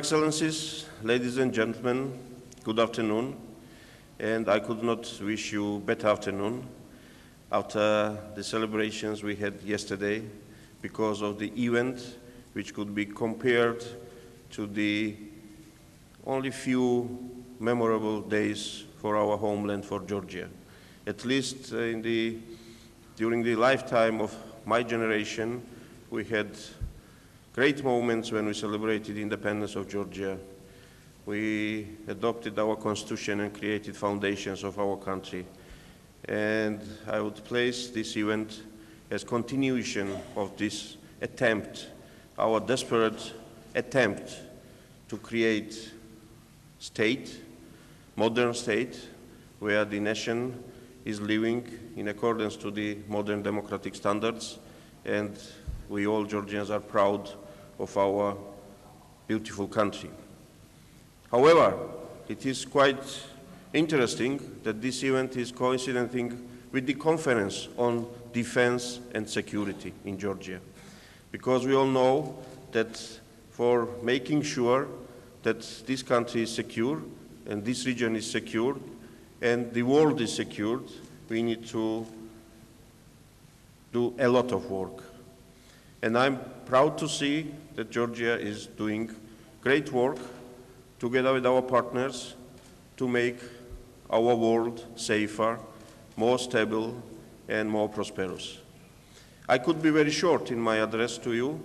Excellencies, ladies and gentlemen, good afternoon, and I could not wish you better afternoon after the celebrations we had yesterday because of the event which could be compared to the only few memorable days for our homeland, for Georgia. At least during the lifetime of my generation, we had great moments when we celebrated independence of Georgia. We adopted our constitution and created foundations of our country. And I would place this event as continuation of this attempt, our desperate attempt to create state, modern state, where the nation is living in accordance to the modern democratic standards, and we all Georgians are proud of our beautiful country. However, it is quite interesting that this event is coinciding with the conference on defense and security in Georgia, because we all know that for making sure that this country is secure and this region is secured and the world is secured, we need to do a lot of work. And I'm proud to see that Georgia is doing great work together with our partners to make our world safer, more stable, and more prosperous. I could be very short in my address to you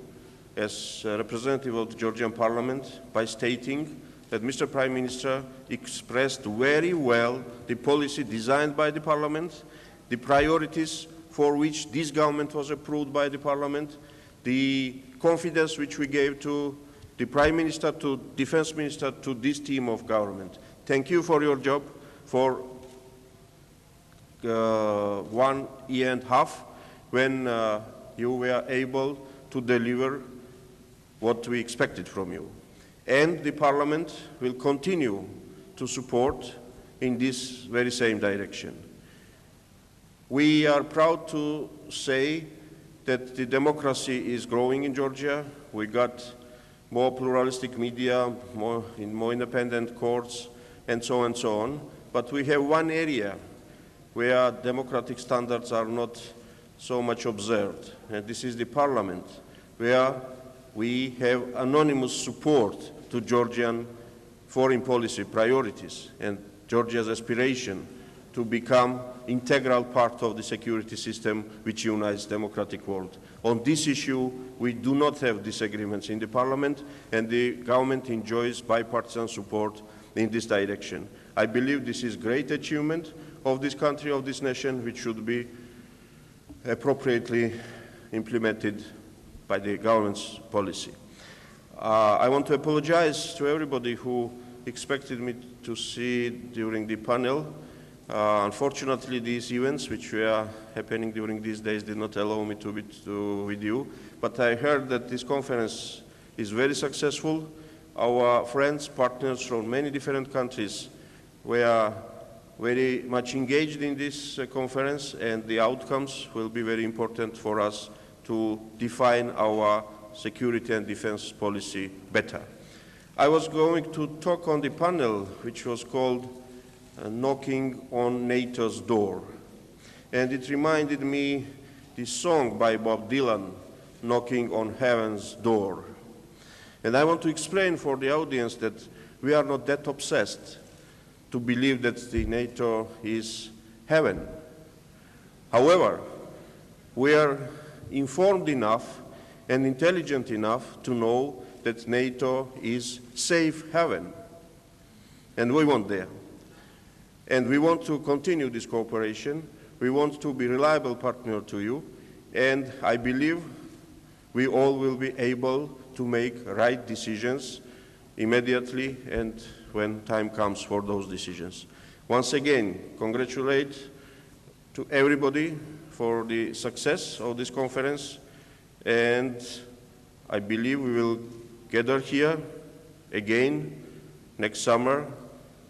as a representative of the Georgian Parliament by stating that Mr. Prime Minister expressed very well the policy designed by the Parliament, the priorities for which this government was approved by the Parliament, the confidence which we gave to the Prime Minister, to Defense Minister, to this team of government. Thank you for your job for 1 year and a half when you were able to deliver what we expected from you. And the Parliament will continue to support in this very same direction. We are proud to say that the democracy is growing in Georgia. We got more pluralistic media, more independent courts, and so on. But we have one area where democratic standards are not so much observed, and this is the Parliament, where we have anonymous support to Georgian foreign policy priorities and Georgia's aspiration to become integral part of the security system which unites the democratic world. On this issue, we do not have disagreements in the Parliament, and the government enjoys bipartisan support in this direction. I believe this is a great achievement of this country, of this nation, which should be appropriately implemented by the government's policy. I want to apologize to everybody who expected me to see during the panel. Unfortunately, these events which were happening during these days did not allow me to be with you, but I heard that this conference is very successful. Our friends, partners from many different countries were very much engaged in this conference, and the outcomes will be very important for us to define our security and defense policy better. I was going to talk on the panel which was called Knocking on NATO's Door, and it reminded me the song by Bob Dylan, Knocking on Heaven's Door. And I want to explain for the audience that we are not that obsessed to believe that the NATO is heaven. However, we are informed enough and intelligent enough to know that NATO is safe haven, and we want there. And we want to continue this cooperation. We want to be a reliable partner to you, and I believe we all will be able to make right decisions immediately and when time comes for those decisions. Once again, congratulate to everybody for the success of this conference, and I believe we will gather here again next summer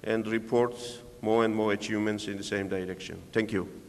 and report more and more achievements in the same direction. Thank you.